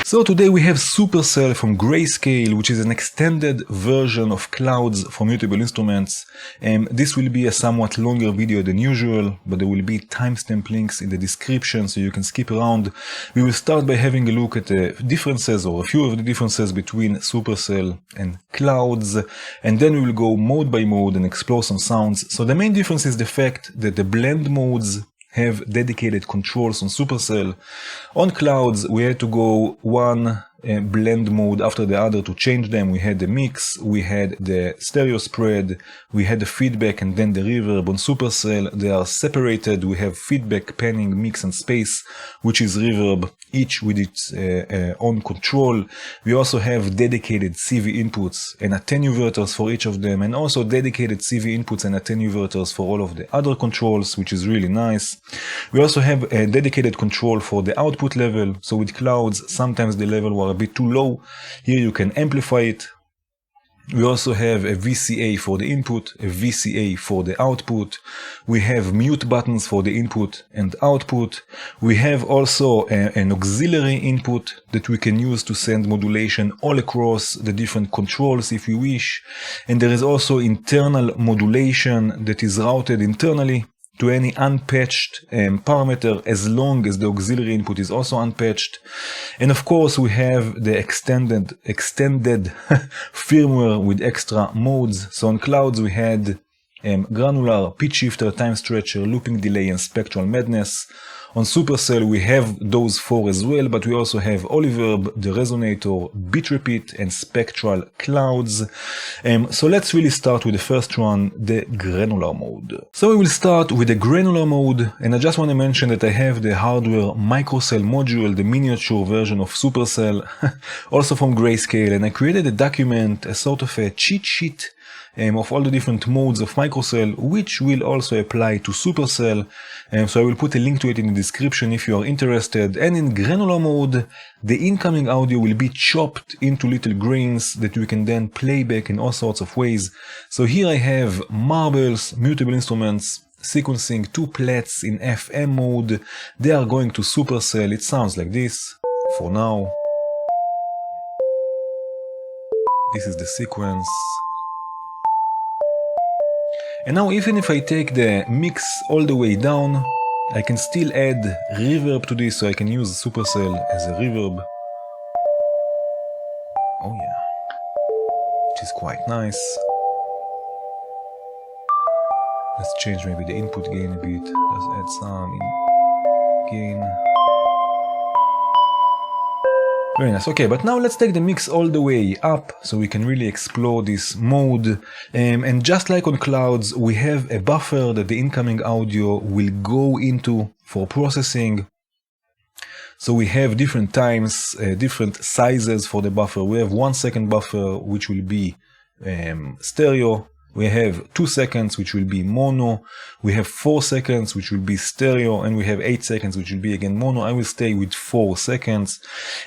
So today we have Supercell from Grayscale, which is an extended version of Clouds for mutable instruments. This will be a somewhat longer video than usual, but there will be timestamp links in the description so you can skip around. We will start by having a look at the differences, or a few of the differences between Supercell and Clouds, and then we will go mode by mode and explore some sounds. So the main difference is the fact that the blend modes have dedicated controls on Supercell. On Clouds, we had to go one blend mode after the other to change them. We had the mix, we had the stereo spread, we had the feedback, and then the reverb. On Supercell, they are separated. We have feedback, panning, mix, and space, which is reverb, each with its own control. We also have dedicated CV inputs and attenuators for each of them, and also dedicated CV inputs and attenuators for all of the other controls, which is really nice. We also have a dedicated control for the output level. So with Clouds, sometimes the level was a bit too low. Here you can amplify it. We also have a VCA for the input, a VCA for the output. We have mute buttons for the input and output. We have also an auxiliary input that we can use to send modulation all across the different controls if we wish. And there is also internal modulation that is routed internally to any unpatched parameter, as long as the auxiliary input is also unpatched. And of course we have the extended firmware with extra modes. So on Clouds we had Granular, pitch shifter, time stretcher, looping delay, and Spectral Madness. On Supercell we have those four as well, but we also have Oliverb, the Resonator, Beat Repeat, and Spectral Clouds. So let's really start with the first one, the Granular mode. So we will start with the Granular mode, and I just want to mention that I have the hardware microcell module, the miniature version of Supercell, also from Grayscale, and I created a document, a sort of a cheat sheet of all the different modes of microcell, which will also apply to Supercell. So I will put a link to it in the description if you are interested. And in Granular mode, the incoming audio will be chopped into little grains that we can then play back in all sorts of ways. So here I have marbles, mutable instruments, sequencing 2 plats in FM mode. They are going to Supercell. It sounds like this for now. This is the sequence. And now even if I take the mix all the way down, I can still add reverb to this, so I can use Supercell as a reverb. Oh yeah, which is quite nice. Let's change maybe the input gain a bit. Let's add some gain. Very nice. Okay, but now let's take the mix all the way up so we can really explore this mode. And just like on Clouds, we have a buffer that the incoming audio will go into for processing. So we have different times, different sizes for the buffer. We have 1 second buffer, which will be stereo. We have 2 seconds, which will be mono. We have 4 seconds, which will be stereo. And we have 8 seconds, which will be again mono. I will stay with 4 seconds.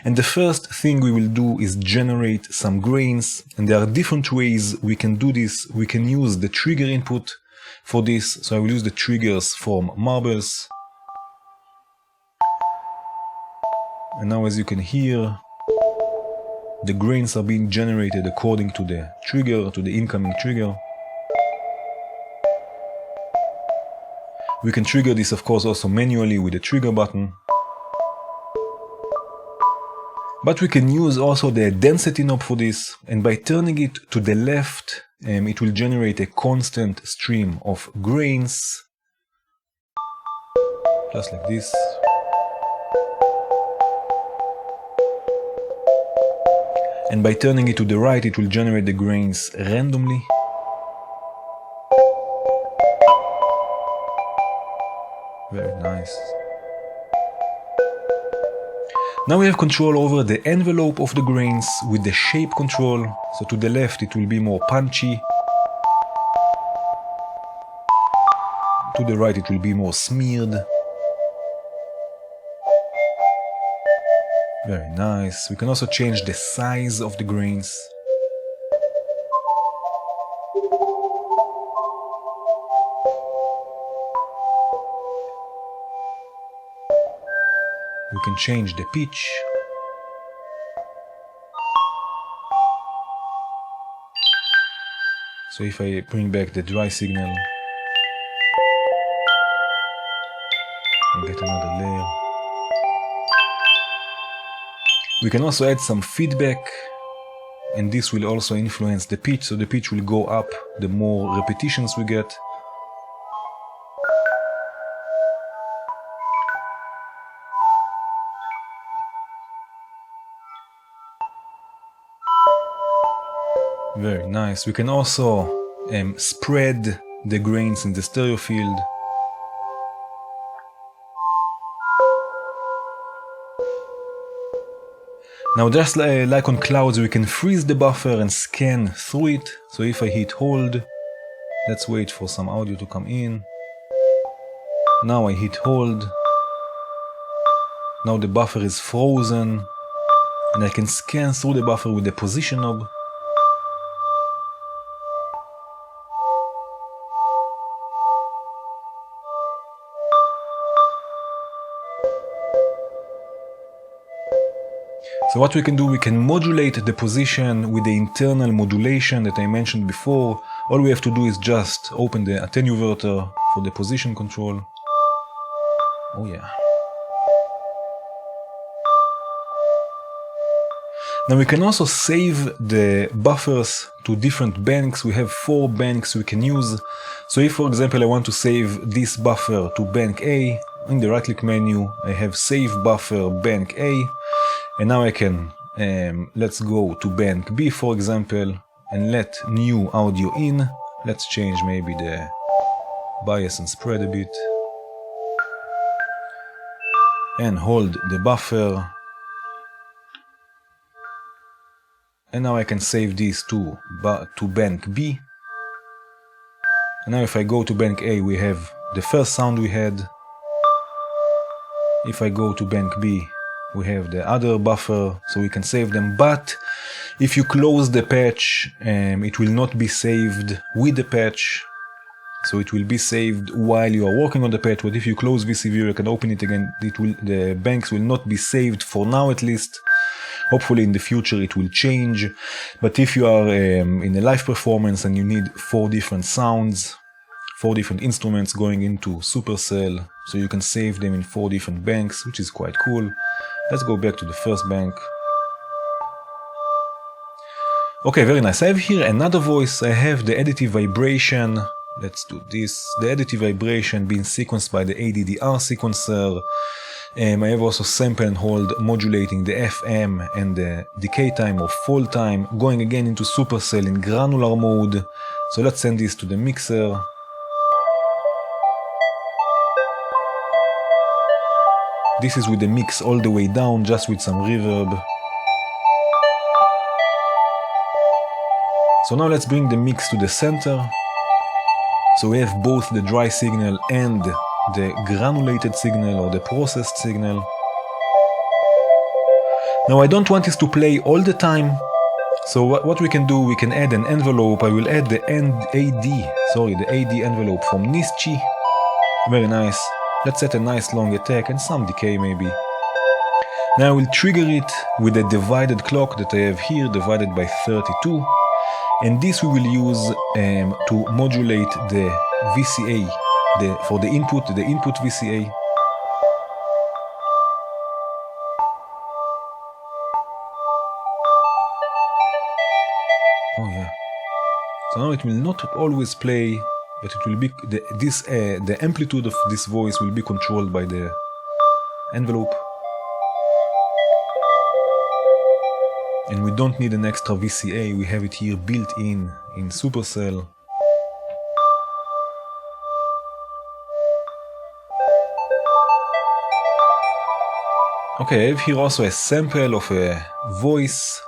And the first thing we will do is generate some grains. And there are different ways we can do this. We can use the trigger input for this. So I will use the triggers from marbles. And now, as you can hear, the grains are being generated according to the trigger, to the incoming trigger. We can trigger this, of course, also manually with the trigger button. But we can use also the density knob for this, and by turning it to the left, it will generate a constant stream of grains, just like this. And by turning it to the right, it will generate the grains randomly. Very nice. Now we have control over the envelope of the grains with the shape control. So to the left it will be more punchy. To the right it will be more smeared. Very nice. We can also change the size of the grains. We can change the pitch. So if I bring back the dry signal, I get another layer. We can also add some feedback, and this will also influence the pitch, so the pitch will go up the more repetitions we get. Very nice. We can also spread the grains in the stereo field. Now, just like on clouds, we can freeze the buffer and scan through it. So if I hit hold, let's wait for some audio to come in. Now I hit hold. Now the buffer is frozen, and I can scan through the buffer with the position knob. So what we can do, we can modulate the position with the internal modulation that I mentioned before. All we have to do is just open the attenuator for the position control. Oh yeah. Now we can also save the buffers to different banks. We have 4 banks we can use. So if, for example, I want to save this buffer to bank A, in the right-click menu, I have Save Buffer Bank A. And now I can, let's go to bank B, for example, and let new audio in. Let's change maybe the bias and spread a bit. And hold the buffer. And now I can save this to bank B. And now if I go to bank A, we have the first sound we had. If I go to bank B, we have the other buffer, so we can save them. But if you close the patch, it will not be saved with the patch. So it will be saved while you are working on the patch, but if you close VC Viewer, you can open it again. The banks will not be saved for now, at least. Hopefully in the future it will change. But if you are in a live performance and you need 4 different sounds, 4 different instruments going into Supercell, so you can save them in 4 different banks, which is quite cool. Let's go back to the first bank. Okay, very nice. I have here another voice. I have the additive vibration. Let's do this. The additive vibration being sequenced by the ADDR sequencer. I have also sample and hold modulating the FM and the decay time or fall time, going again into Supercell in granular mode. So let's send this to the mixer. This is with the mix all the way down, just with some reverb. So now let's bring the mix to the center. So we have both the dry signal and the granulated signal or the processed signal. Now I don't want this to play all the time. So what we can do, we can add an envelope. I will add the AD envelope from Nischi. Very nice. Let's set a nice long attack and some decay maybe. Now I will trigger it with a divided clock that I have here, divided by 32. And this we will use to modulate the VCA, for the input VCA. Oh yeah. So now it will not always play, but it will be the amplitude of this voice will be controlled by the envelope. And we don't need an extra VCA, we have it here built in Supercell. Okay, I have here also a sample of a voice.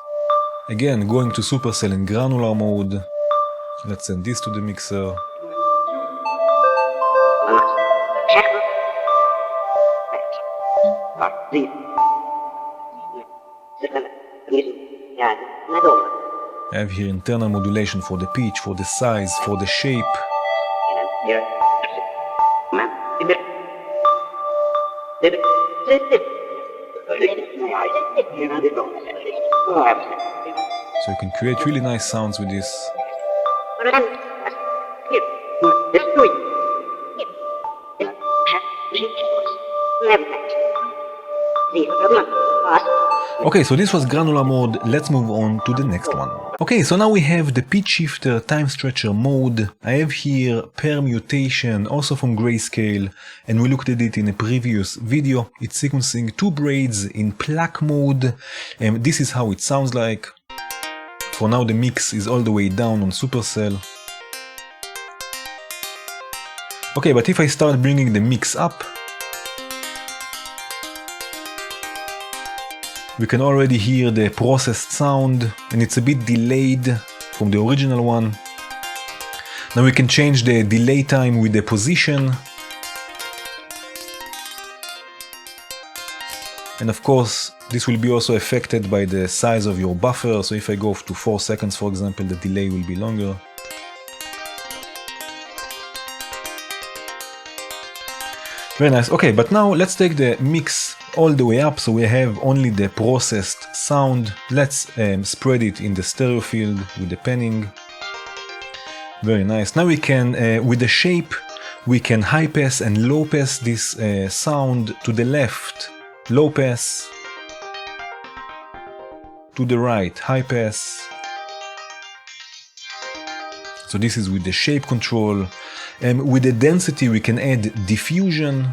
Again, going to Supercell in granular mode. Let's send this to the mixer. I have here internal modulation for the pitch, for the size, for the shape. So you can create really nice sounds with this. Okay, so this was granular mode. Let's move on to the next one. Okay, so now we have the pitch shifter time stretcher mode. I have here permutation, also from Grayscale, and we looked at it in a previous video. It's sequencing 2 braids in plaque mode, and this is how it sounds like. For now the mix is all the way down on Supercell. Okay, but if I start bringing the mix up, we can already hear the processed sound, and it's a bit delayed from the original one. Now we can change the delay time with the position. And of course, this will be also affected by the size of your buffer. So if I go to 4 seconds, for example, the delay will be longer. Very nice. Okay, but now let's take the mix all the way up, so we have only the processed sound. Let's spread it in the stereo field with the panning. Very nice. Now we can, with the shape, we can high pass and low pass this sound to the left, low pass, to the right, high pass. So this is with the shape control. With the density we can add diffusion,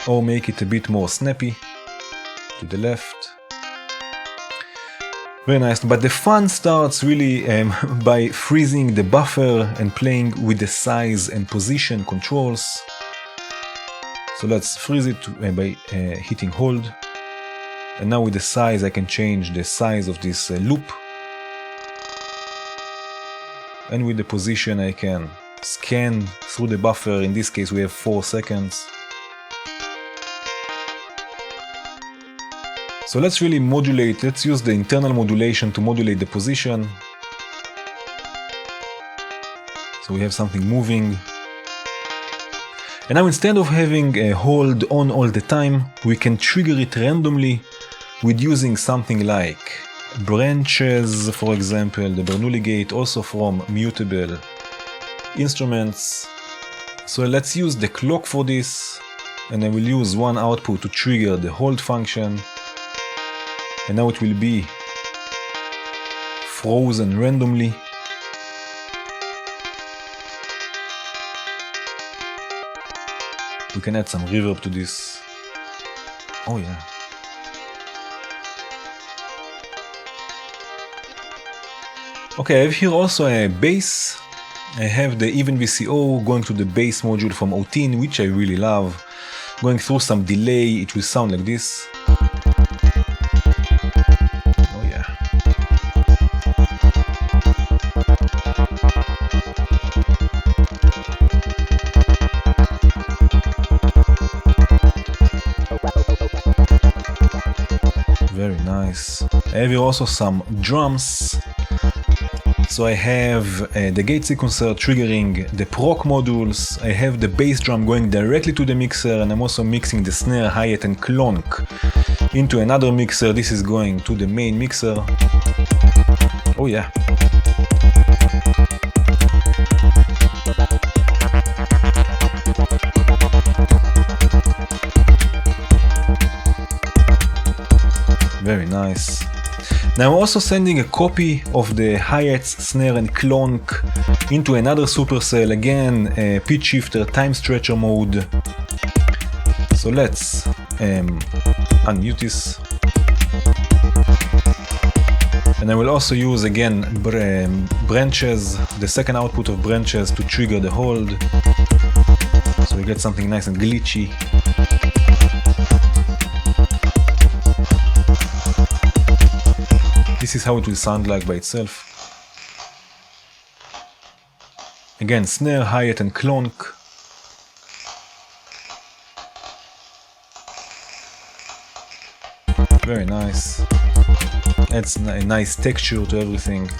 or make it a bit more snappy to the left. Very nice, but the fun starts really by freezing the buffer and playing with the size and position controls. So let's freeze it by hitting hold. And now with the size I can change the size of this loop. And with the position I can scan through the buffer. In this case we have 4 seconds. So let's really modulate, let's use the internal modulation to modulate the position. So we have something moving. And now instead of having a hold on all the time, we can trigger it randomly with using something like branches, for example, the Bernoulli gate, also from mutable instruments. So let's use the clock for this, and I will use one output to trigger the hold function. And now it will be frozen randomly. We can add some reverb to this. Oh yeah. Okay, I have here also a bass. I have the even VCO going to the bass module from Outin, which I really love. Going through some delay, it will sound like this. Very nice. I have here also some drums. So I have the gate sequencer triggering the proc modules. I have the bass drum going directly to the mixer, and I'm also mixing the snare, hi-hat and clonk into another mixer. This is going to the main mixer. Oh yeah. Very nice. Now I'm also sending a copy of the hi-hats, snare and clonk into another Supercell, again pitch shifter time stretcher mode. So let's unmute this. And I will also use again branches, the second output of branches to trigger the hold. So we get something nice and glitchy. This is how it will sound like by itself. Again, snare, hi-hat and clonk. Very nice. Adds a nice texture to everything.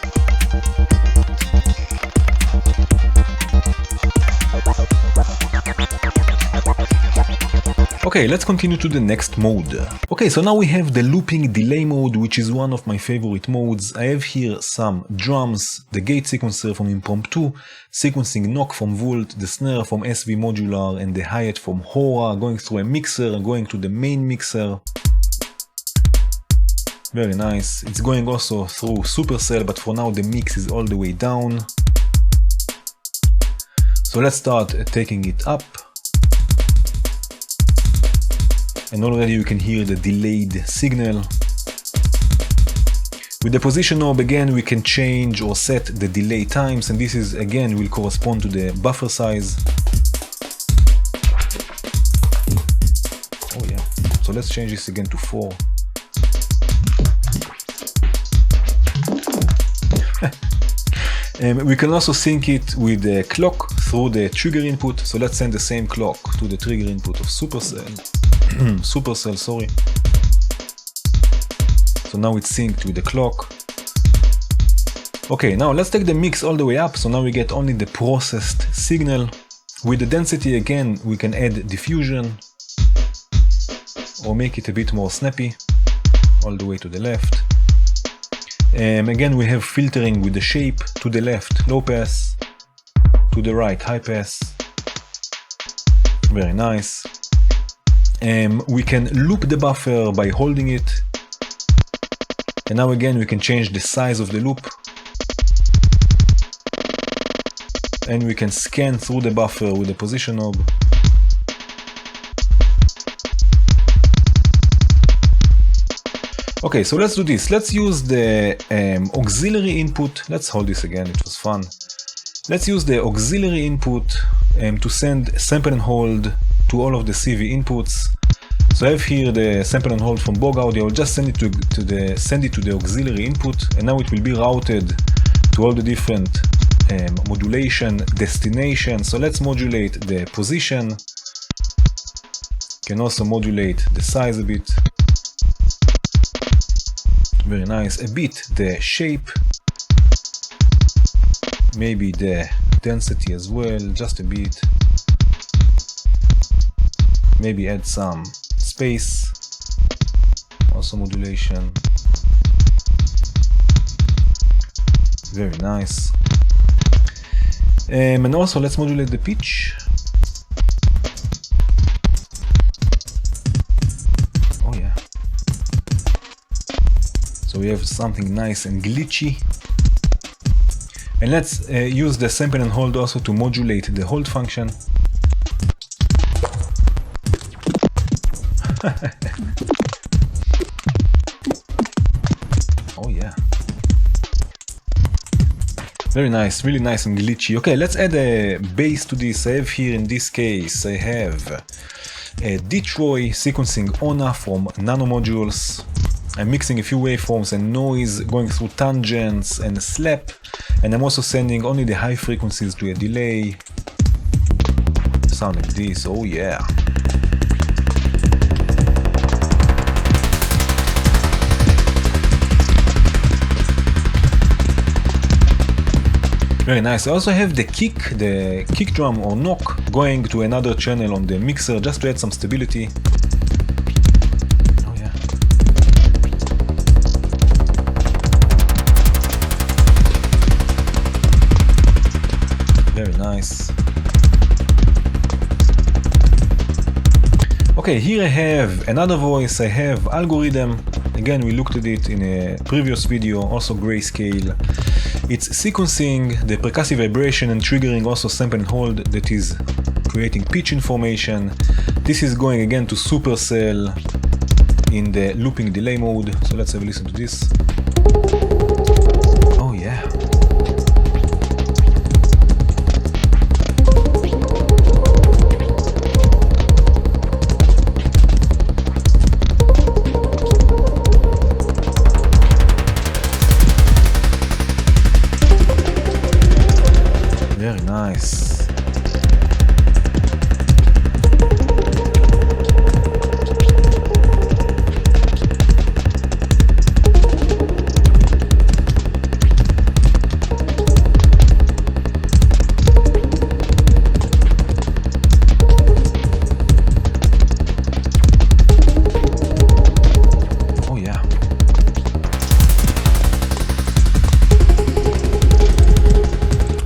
Okay, let's continue to the next mode. Okay, so now we have the looping delay mode, which is one of my favorite modes. I have here some drums, the gate sequencer from Impromptu, sequencing knock from Volt, the snare from SV Modular, and the hi-hat from Hora, going through a mixer and going to the main mixer. Very nice. It's going also through Supercell, but for now the mix is all the way down. So let's start taking it up. And already you can hear the delayed signal. With the position knob again we can change or set the delay times, and this is again will correspond to the buffer size. Oh yeah, so let's change this again to 4. We can also sync it with the clock through the trigger input, so let's send the same clock to the trigger input of Supercell. Supercell, sorry. So now it's synced with the clock. Okay, now let's take the mix all the way up, so now we get only the processed signal. With the density again we can add diffusion or make it a bit more snappy, all the way to the left. Again we have filtering with the shape, to the left low pass, to the right high pass. Very nice. We can loop the buffer by holding it, and now again we can change the size of the loop, and we can scan through the buffer with the position knob. Okay, so let's do this. Let's use the auxiliary input. Let's hold this again, it was fun. Let's use the auxiliary input to send sample and hold to all of the CV inputs. So I have here the sample and hold from Bog Audio. I'll just send it to the auxiliary input, and now it will be routed to all the different modulation destinations. So let's modulate the position. Can also modulate the size a bit. Very nice. A bit the shape. Maybe the density as well, just a bit. Maybe add some space, also modulation. Very nice. And also let's modulate the pitch. Oh yeah. So we have something nice and glitchy. And let's use the sample and hold also to modulate the hold function. Oh yeah. Very nice, really nice and glitchy. Okay, let's add a bass to this. I have here in this case, I have a Detroit sequencing ONA from Nano Modules. I'm mixing a few waveforms and noise, going through tangents and slap, and I'm also sending only the high frequencies to a delay. Sound like this, oh yeah. Very nice. I also have the kick drum or knock going to another channel on the mixer just to add some stability. Oh yeah. Very nice. Okay, here I have another voice. I have algorithm. Again, we looked at it in a previous video, also grayscale. It's sequencing the percussive vibration and triggering also sample and hold that is creating pitch information. This is going again to Supercell in the looping delay mode. So let's have a listen to this. Oh yeah. Very nice.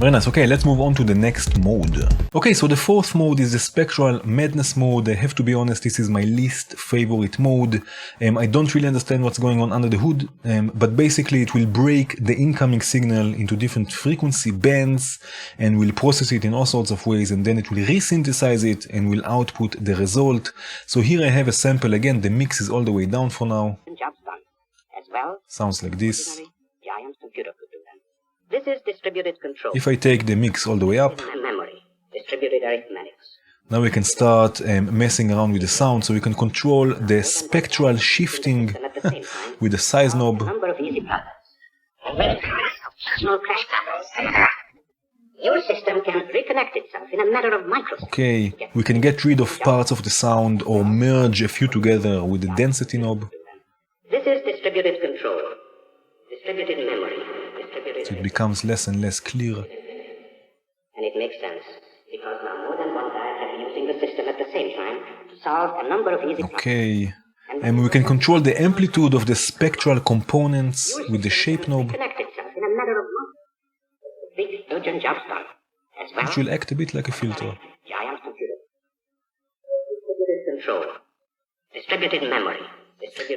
Very nice. Okay, let's move on to the next mode. Okay, so the fourth mode is the Spectral Madness mode. I have to be honest, this is my least favorite mode. I don't really understand what's going on under the hood, but basically it will break the incoming signal into different frequency bands and will process it in all sorts of ways, and then it will resynthesize it and will output the result. So here I have a sample. Again, the mix is all the way down for now. Sounds like this. This is distributed control. If I take the mix all the way up, memory, distributed arithmetics. Now we can start messing around with the sound, so we can control the spectral shifting with the size knob. Number of easy products. Small crash patterns. Your system can reconnect itself in a matter of microseconds. Okay, we can get rid of parts of the sound or merge a few together with the density knob. This is distributed control. Distributed memory. So it becomes less and less clear. And it makes sense, because now more than one guy can be using the system at the same time to solve a number of easy problems. Okay, and we can control the amplitude of the spectral components with the shape knob, Connect itself in a matter of months. Big urgent jobs done. As well, which will act a bit like a filter. giant computer. Distributed control. Distributed memory.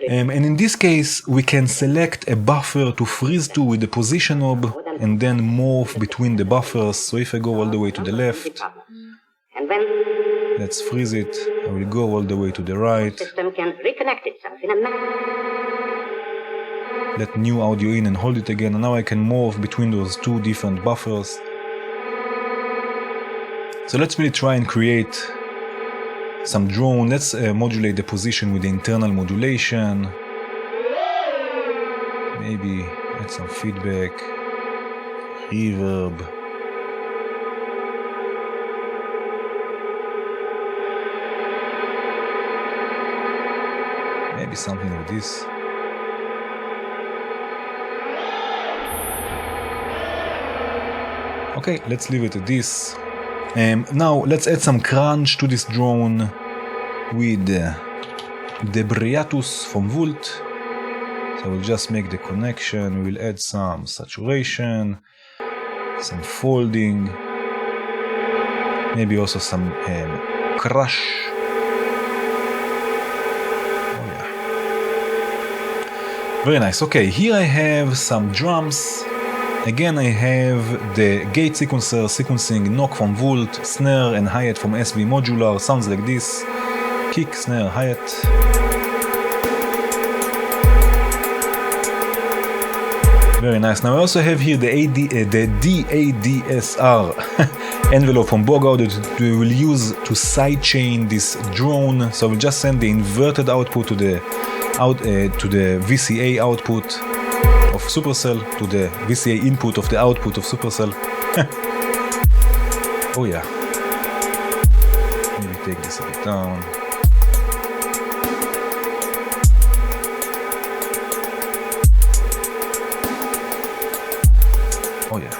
And in this case, we can select a buffer to freeze to with the position knob and then morph between the buffers. So if I go all the way to the left, let's freeze it. I will go all the way to the right. System can reconnect itself in a Let new audio in and hold it again. And now I can morph between those two different buffers. So let's really try and create some drone. Let's modulate the position with the internal modulation. Maybe add some feedback, reverb. Maybe something like this. Okay, let's leave it at this. Now let's add some crunch to this drone with the Briatus from Volt. So we'll just make the connection. We'll add some saturation, some folding, maybe also some crush. Oh yeah. Very nice. Okay, here I have some drums. Again, I have the gate sequencer sequencing knock from Volt, snare and hi-hat from SV Modular. Sounds like this. Kick, snare, hi-hat. Very nice. Now I also have here the DADSR envelope from Bogart that we will use to sidechain this drone. So we'll just send the inverted output to the VCA output of Supercell to the VCA input of the output of Supercell. Oh yeah. Maybe take this a bit down. Oh yeah.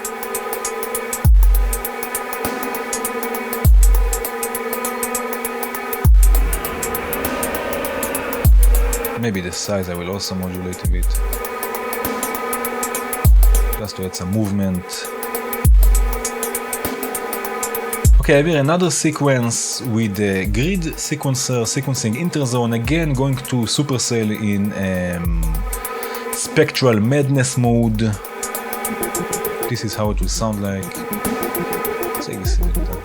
Maybe the size I will also modulate a bit. Just to add some movement. Okay, I have here another sequence with the grid sequencer sequencing interzone. Again, going to Supercell in Spectral Madness mode. This is how it will sound like. Take this a bit down.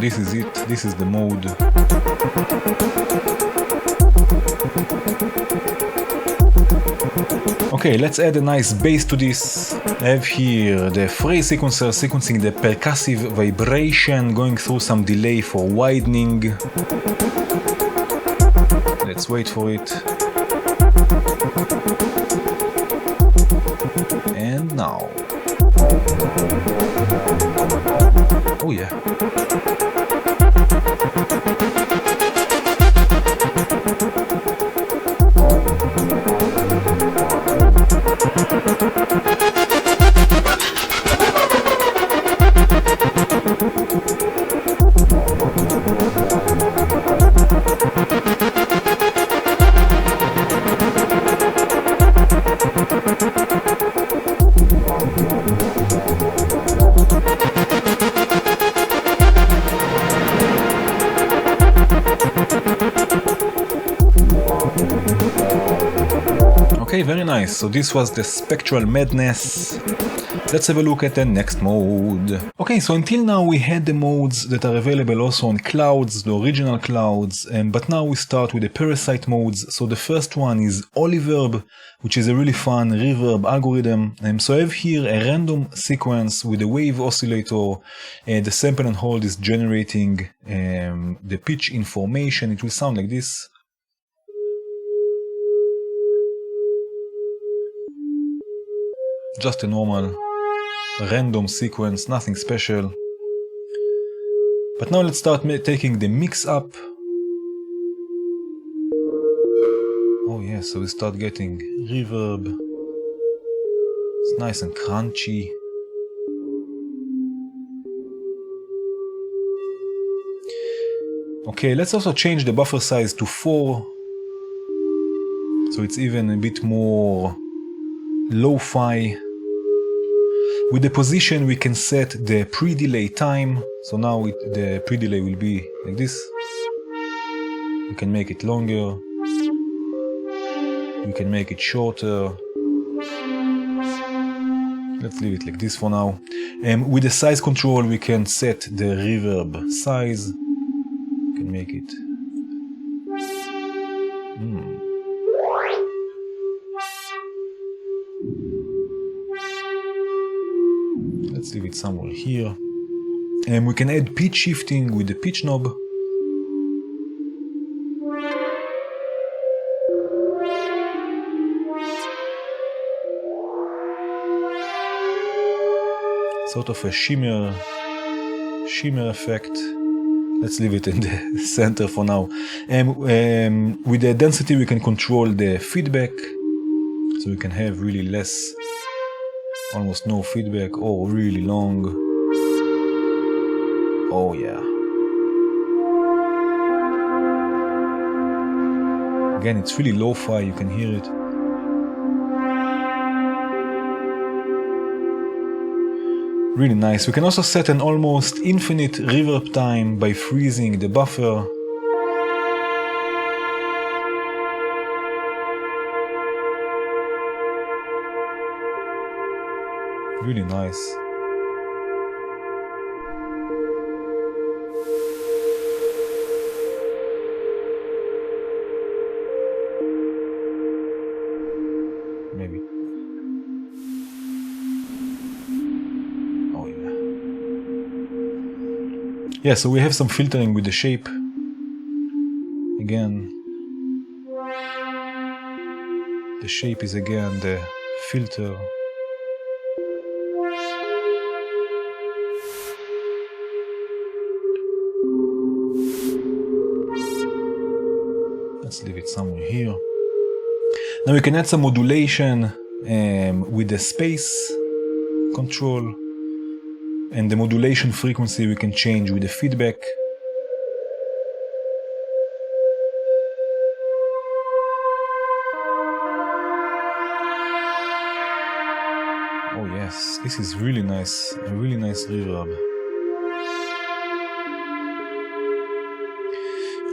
This is it, this is the mode. Okay, let's add a nice bass to this. I have here the phrase sequencer sequencing the percussive vibration, going through some delay for widening. Let's wait for it. And now. Oh yeah. Okay, very nice. So this was the Spectral Madness. Let's have a look at the next mode. Okay, so until now we had the modes that are available also on Clouds, the original Clouds, but now we start with the Parasite modes. So the first one is Oliverb, which is a really fun reverb algorithm. So I have here a random sequence with a wave oscillator. The sample and hold is generating the pitch information. It will sound like this. Just a normal random sequence, nothing special. But now let's start taking the mix up. Oh yeah, so we start getting reverb. It's nice and crunchy. Okay, let's also change the buffer size to 4. So it's even a bit more lo-fi. With the position we can set the pre-delay time. So now the pre-delay will be like this. We can make it longer. We can make it shorter. Let's leave it like this for now. With the size control we can set the reverb size. We can make it let's leave it somewhere here. And we can add pitch shifting with the pitch knob. Sort of a shimmer effect. Let's leave it in the center for now. With the density we can control the feedback. So we can have really less, almost no feedback, or really long. Oh yeah. Again, it's really lo-fi, you can hear it. Really nice. We can also set an almost infinite reverb time by freezing the buffer. Really nice. Maybe. Oh yeah. Yeah, so we have some filtering with the shape. Again. The shape is again the filter. Let's leave it somewhere here. Now we can add some modulation with the space control, and the modulation frequency we can change with the feedback. Oh yes, this is really nice, a really nice reverb.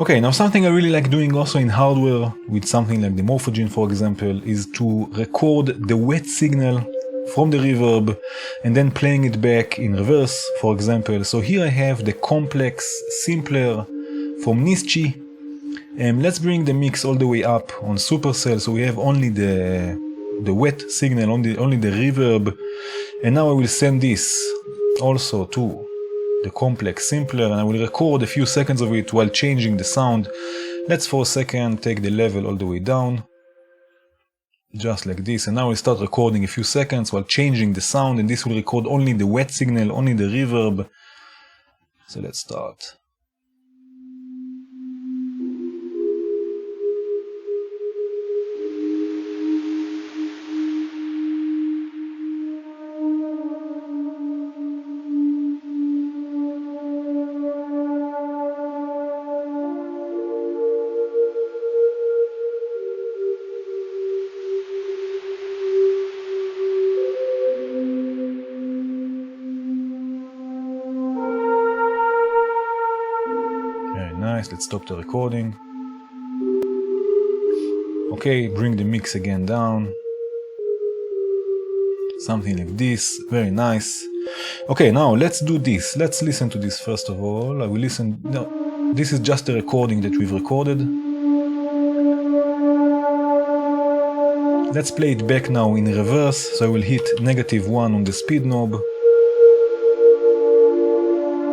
Okay, now something I really like doing also in hardware with something like the Morphogene, for example, is to record the wet signal from the reverb and then playing it back in reverse, for example. So here I have the complex simpler from Nischi. Let's bring the mix all the way up on Supercell, so we have only the wet signal, only the reverb. And now I will send this also to the complex simpler, and I will record a few seconds of it while changing the sound. Let's for a second take the level all the way down, just like this, and now we'll start recording a few seconds while changing the sound, and this will record only the wet signal, only the reverb. So let's start. Let's stop the recording. Okay, bring the mix again down. Something like this, very nice. Okay, now let's do this. Let's listen to this first of all. I will listen. No, this is just a recording that we've recorded. Let's play it back now in reverse. So I will hit -1 on the speed knob.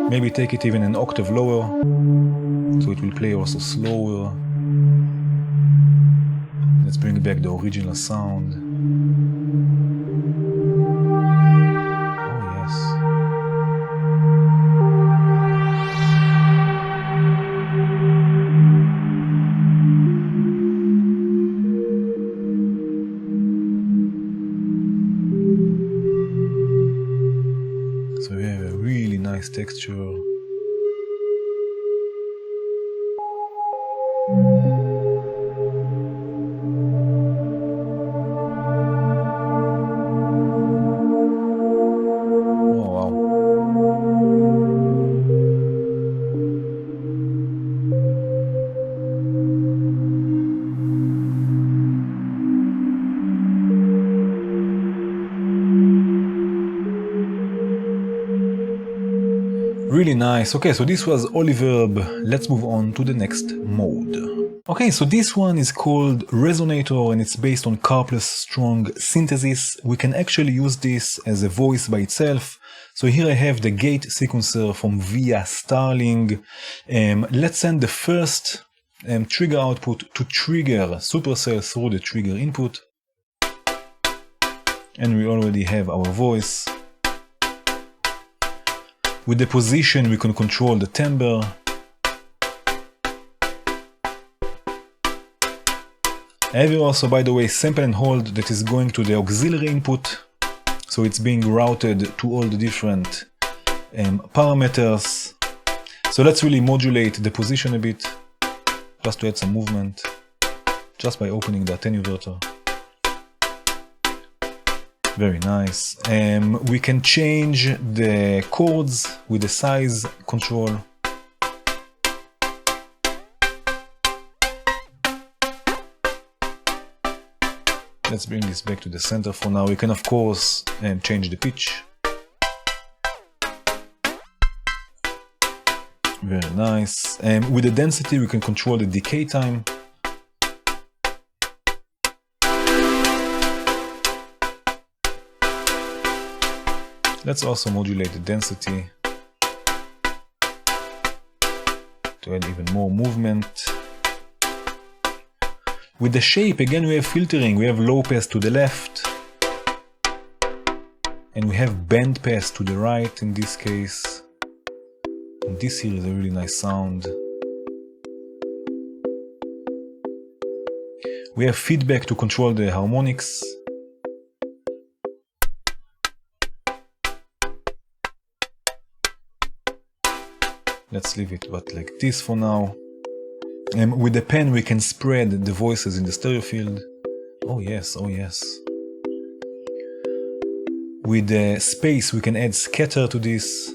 Maybe take it even an octave lower, so it will play also slower. Let's bring back the original sound. Oh yes. So we have a really nice texture. Really nice. Okay, so this was Oliverb. Let's move on to the next mode. Okay, so this one is called Resonator and it's based on carpless strong synthesis. We can actually use this as a voice by itself. So here I have the gate sequencer from VIA Starling. Let's send the first trigger output to trigger Supercell through the trigger input. And we already have our voice. With the position we can control the timbre. I have here also, by the way, sample and hold that is going to the auxiliary input. So it's being routed to all the different parameters. So let's really modulate the position a bit, just to add some movement, just by opening the attenuator. Very nice. We can change the chords with the size control. Let's bring this back to the center for now. We can of course change the pitch. Very nice. With the density we can control the decay time. Let's also modulate the density to add even more movement. With the shape, again, we have filtering. We have low pass to the left, and we have band pass to the right in this case. And this here is a really nice sound. We have feedback to control the harmonics. Let's leave it but like this for now. With the pen we can spread the voices in the stereo field. Oh yes, oh yes. With the space we can add scatter to this.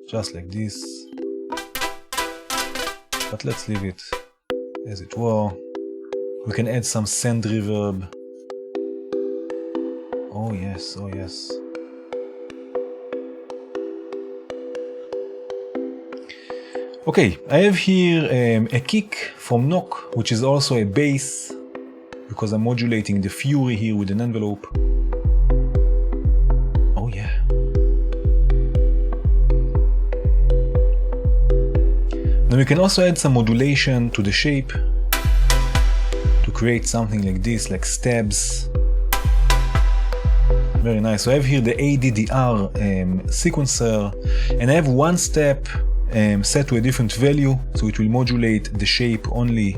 Just like this. But let's leave it as it were. We can add some send reverb. Oh yes, oh yes. Okay, I have here a kick from Nok, which is also a bass, because I'm modulating the fury here with an envelope. Oh yeah. Now we can also add some modulation to the shape to create something like this, like stabs. Very nice. So I have here the ADDR sequencer, and I have one step set to a different value, so it will modulate the shape only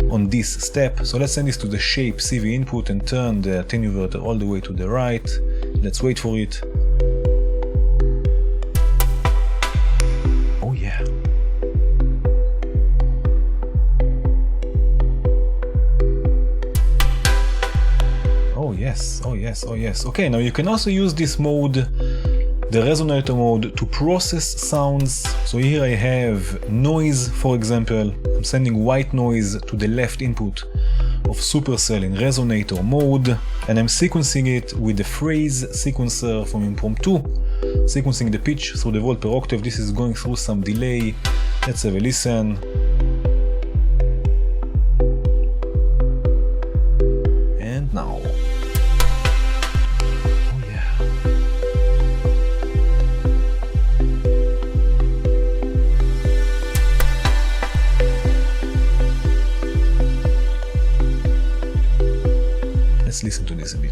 on this step. So let's send this to the shape CV input and turn the attenuator all the way to the right. Let's wait for it. Oh yeah. Oh yes, oh yes, oh yes. Okay, now you can also use this mode the Resonator mode to process sounds. So here I have noise, for example. I'm sending white noise to the left input of Supercell in Resonator mode, and I'm sequencing it with the phrase sequencer from Impromptu, sequencing the pitch through the volt per octave. This is going through some delay. Let's have a listen. And now. Oh yeah. Let's listen to this a bit.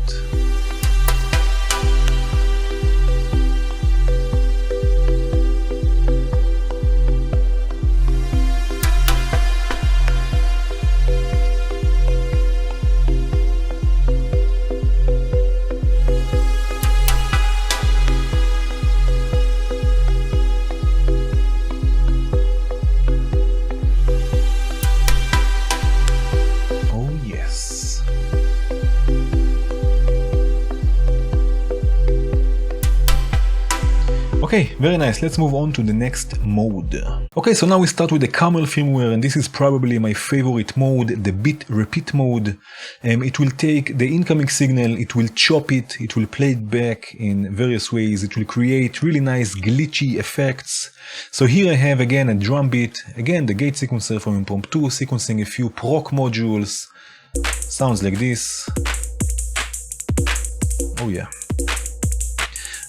Okay, very nice. Let's move on to the next mode. Okay, so now we start with the Camel firmware, and this is probably my favorite mode, the bit repeat mode. It will take the incoming signal, it will chop it, it will play it back in various ways, it will create really nice glitchy effects. So here I have again a drum beat, again the gate sequencer from Impromptu, sequencing a few proc modules. Sounds like this. Oh yeah.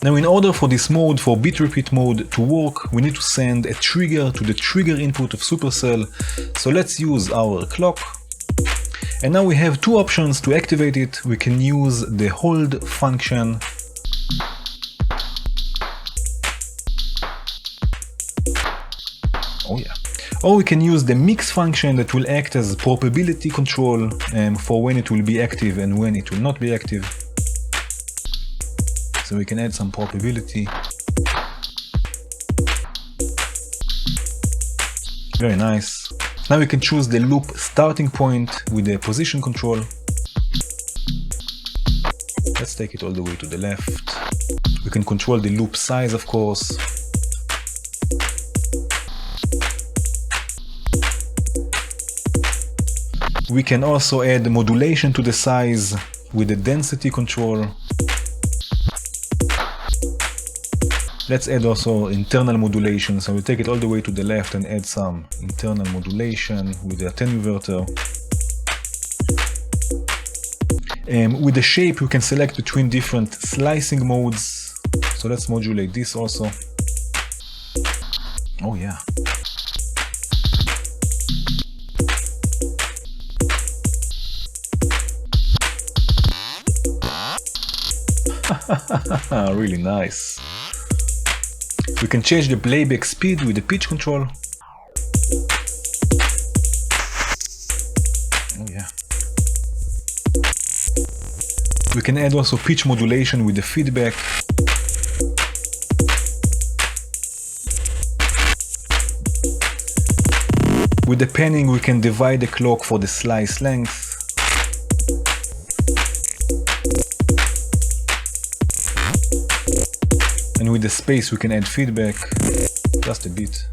Now in order for this mode, for bit repeat mode to work, we need to send a trigger to the trigger input of Supercell. So let's use our clock. And now we have two options to activate it. We can use the hold function. Oh yeah. Or we can use the mix function that will act as probability control for when it will be active and when it will not be active. So we can add some probability. Very nice. Now we can choose the loop starting point with the position control. Let's take it all the way to the left. We can control the loop size, of course. We can also add modulation to the size with the density control. Let's add also internal modulation, so we'll take it all the way to the left and add some internal modulation with the attenuverter. With the shape, you can select between different slicing modes. So let's modulate this also. Oh yeah. Really nice. We can change the playback speed with the pitch control. Oh yeah. We can add also pitch modulation with the feedback. With the panning, we can divide the clock for the slice length. And with the space we can add feedback, just a bit.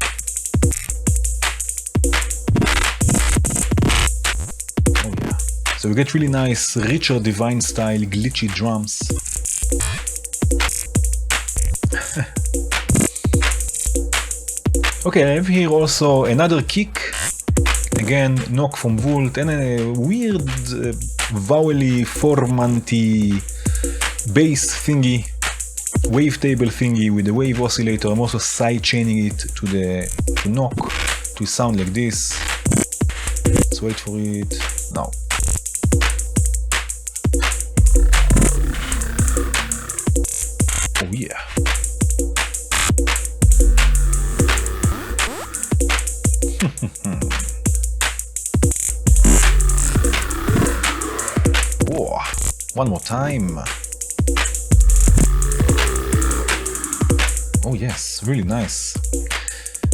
Oh yeah. So we get really nice Richard Devine style glitchy drums. Okay, I have here also another kick. Again, knock from Volt and a weird vowely formanty bass thingy. Wavetable thingy with the wave oscillator. I'm also side chaining it to knock to sound like this. Let's wait for it now. Oh yeah. Whoa. One more time. Oh yes, really nice.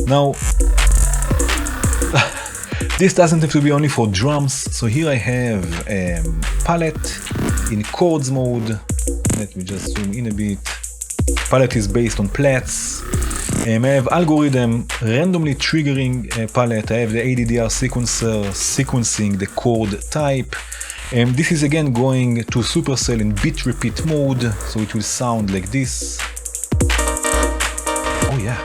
Now, this doesn't have to be only for drums, so here I have a palette in chords mode. Let me just zoom in a bit. palette is based on plats. I have algorithm randomly triggering palette. I have the ADDR sequencer sequencing the chord type. This is again going to Supercell in bit repeat mode, so it will sound like this. Oh yeah.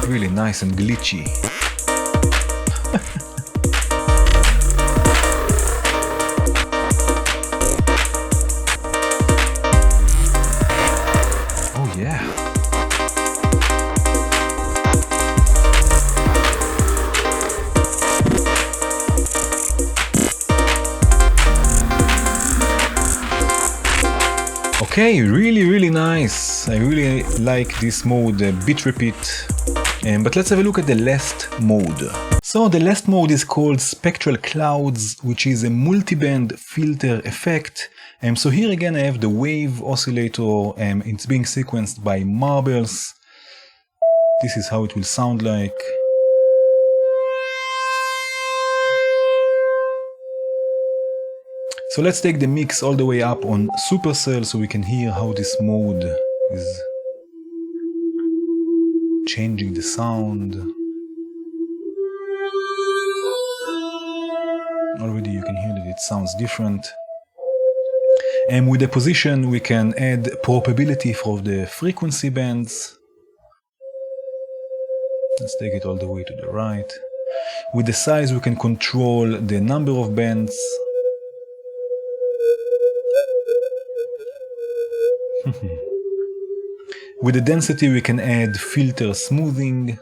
Really nice and glitchy. Oh yeah. Okay, really nice. I really like this mode, bit repeat. But let's have a look at the last mode. So the last mode is called Spectral Clouds, which is a multi-band filter effect. So here again I have the wave oscillator, it's being sequenced by marbles. This is how it will sound like. So let's take the mix all the way up on Supercell so we can hear how this mode is changing the sound. Already you can hear that it sounds different. And with the position we can add probability for the frequency bands. Let's take it all the way to the right. With the size we can control the number of bands. With the density we can add filter smoothing.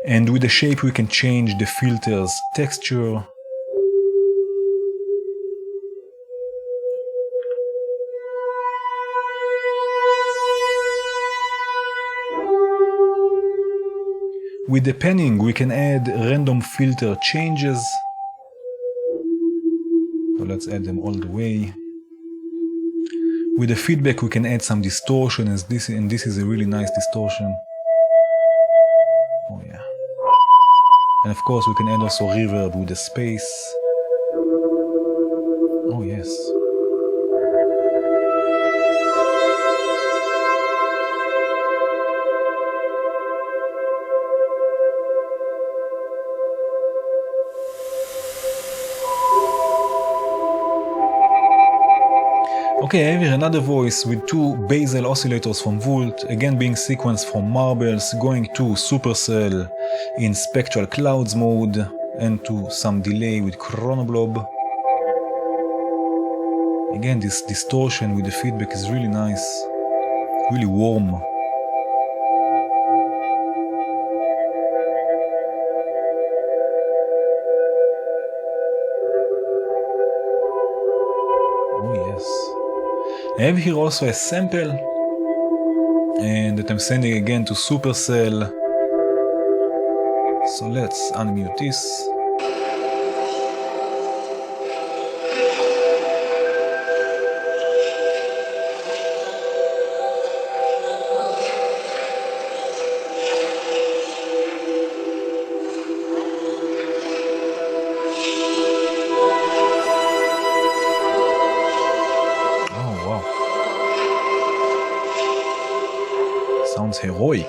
And with the shape we can change the filter's texture. With the panning we can add random filter changes. So let's add them all the way. With the feedback we can add some distortion, and this is a really nice distortion. Oh yeah. And of course we can add also reverb with the space. Oh yes. Okay, I have here another voice with two basal oscillators from Volt, again being sequenced from marbles, going to Supercell in Spectral Clouds mode, and to some delay with Chronoblob. Again, this distortion with the feedback is really nice, really warm. Oh yes. I have here also a sample, and that I'm sending again to Supercell. So let's unmute this. Sounds heroic.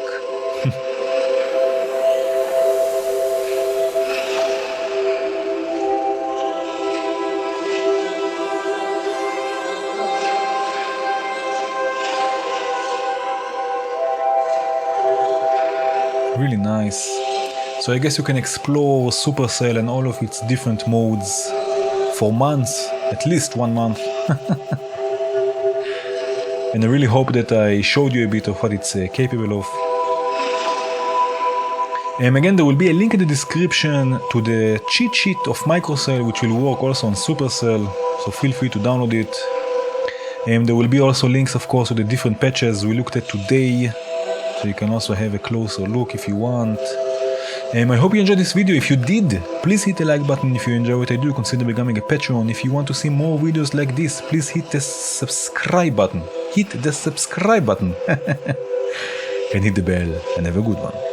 Really nice. So I guess you can explore Supercell and all of its different modes for months, at least 1 month. And I really hope that I showed you a bit of what it's capable of. Again, there will be a link in the description to the cheat sheet of Microcell, which will work also on Supercell, so feel free to download it. There will be also links, of course, to the different patches we looked at today, so you can also have a closer look if you want. I hope you enjoyed this video. If you did, please hit the like button. If you enjoy what I do, consider becoming a Patreon. If you want to see more videos like this, please hit the subscribe button. Hit the subscribe button. and hit the bell and have a good one.